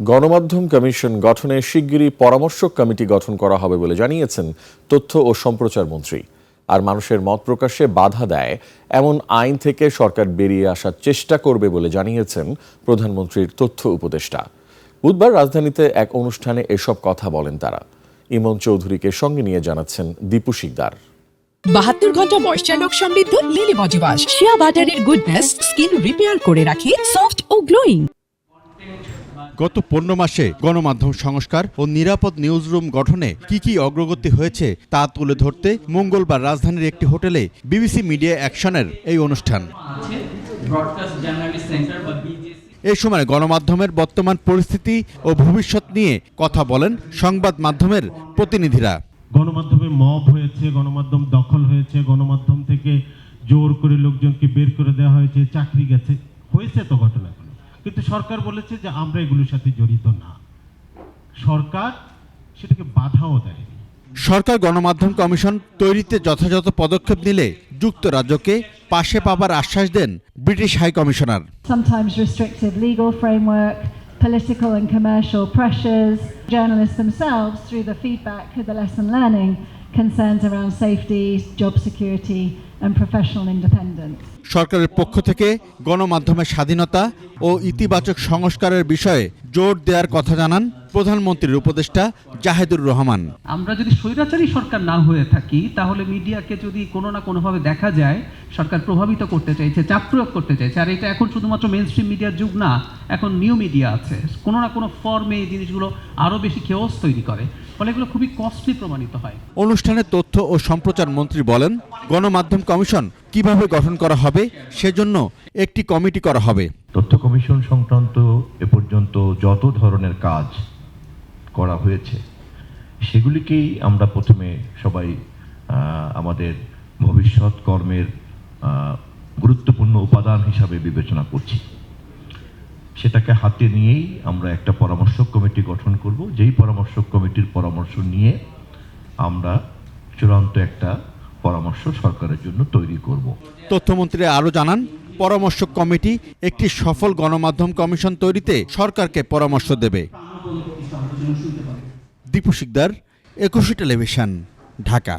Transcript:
গণমাধ্যম কমিশন গঠনে শিগগিরই পরামর্শক কমিটি গঠন করা হবে বলে জানিয়েছেন তথ্য ও সম্প্রচার মন্ত্রী। আর মানুষের মত প্রকাশে বাধা দেয় এমন আইন থেকে সরকার বেরিয়ে আসার চেষ্টা করবে বলে জানিয়েছেন প্রধানমন্ত্রীর তথ্য উপদেষ্টা। বুধবার রাজধানীতে এক অনুষ্ঠানে এসব কথা বলেন তারা। ইমন চৌধুরীকে সঙ্গে নিয়ে জানাচ্ছেন দীপু শিকদার। 72 ঘন্টা ময়েশ্চার লক সমৃদ্ধ লিলি বডি ওয়াশ শিয়া বাটারের গুডনেস স্কিন রিপেয়ার করে রাখে সফট ও গ্লোয়িং। গত 15 মাসে গণমাধ্যম সংস্কার ও নিরাপদ নিউজরুম গঠনে কি অগ্রগতি হয়েছে তা তুলে ধরতে মঙ্গলবার রাজধানীর একটি হোটেলে বিবিসি মিডিয়া অ্যাকশনের এই অনুষ্ঠান। এই সময় গণমাধ্যমের বর্তমান পরিস্থিতি ও ভবিষ্যৎ নিয়ে কথা বলেন সংবাদ মাধ্যমের প্রতিনিধিরা। গণমাধ্যমে মব হয়েছে, গণমাধ্যম দখল হয়েছে, গণমাধ্যম থেকে জোর করে লোকজনকে বের করে দেওয়া হয়েছে, চাকরি গেছে, হয়েছে তো ঘটনাগুলো, কিন্তু সরকার বলেছে যে আমরা এগুলোর সাথে জড়িত না। সরকার সেটাকে বাধাও দেয়। সরকার গণমাধ্যম কমিশন তৈরিতে যথাযথ পদক্ষেপ নিলে যুক্তরাজ্যকে পাশে পাবার আশ্বাস দেন British high commissioner. Sometimes restrictive legal framework, political and commercial pressures, journalists themselves through the feedback, the lesson learning, concerns around safety, job security and professional independence. সরকারের পক্ষ থেকে গণমাধ্যমের স্বাধীনতা ও ইতিবাচক সংস্কারের বিষয়ে জোর দেওয়ার কথা জানান প্রধানমন্ত্রীর উপদেষ্টা জাহেদুর রহমান। আমরা যদি স্বৈরাচারী সরকার না হয়ে থাকি, তাহলে মিডিয়াকে যদি কোনো না কোনোভাবে দেখা যায় সরকার প্রভাবিত করতে চাইছে, চাপ প্রয়োগ করতে চাইছে, আর এটা এখন শুধুমাত্র মেইনস্ট্রিম মিডিয়ার যুগ না, এখন নিউ মিডিয়া আছে, কোনো না কোনো ফর্মে এই জিনিসগুলো আরও বেশি খেওস তৈরি করে, ফলে এগুলো খুবই কস্টলি প্রমাণিত হয়। অনুষ্ঠানে তথ্য ও সম্প্রচার মন্ত্রী বলেন, গণমাধ্যম কমিশন কিভাবে গঠন করা হবে সেজন্য একটি কমিটি করা হবে। তথ্য কমিশন সংক্রান্ত এ পর্যন্ত যত ধরনের কাজ করা হয়েছে সেগুলিকেই আমরা প্রথমে সবাই আমাদের ভবিষ্যৎ কর্মের গুরুত্বপূর্ণ উপাদান হিসাবে বিবেচনা করছি। সেটাকে হাতে নিয়েই আমরা একটা পরামর্শক কমিটি গঠন করব, যেই পরামর্শক কমিটির পরামর্শ নিয়ে আমরা চূড়ান্ত একটা পরামর্শ সরকারের জন্য তৈরি করব। তথ্যমন্ত্রী আরও জানান, পরামর্শক কমিটি একটি সফল গণমাধ্যম কমিশন তৈরিতে সরকারকে পরামর্শ দেবে। দীপু শিকদার, একুশে টেলিভিশন, ঢাকা।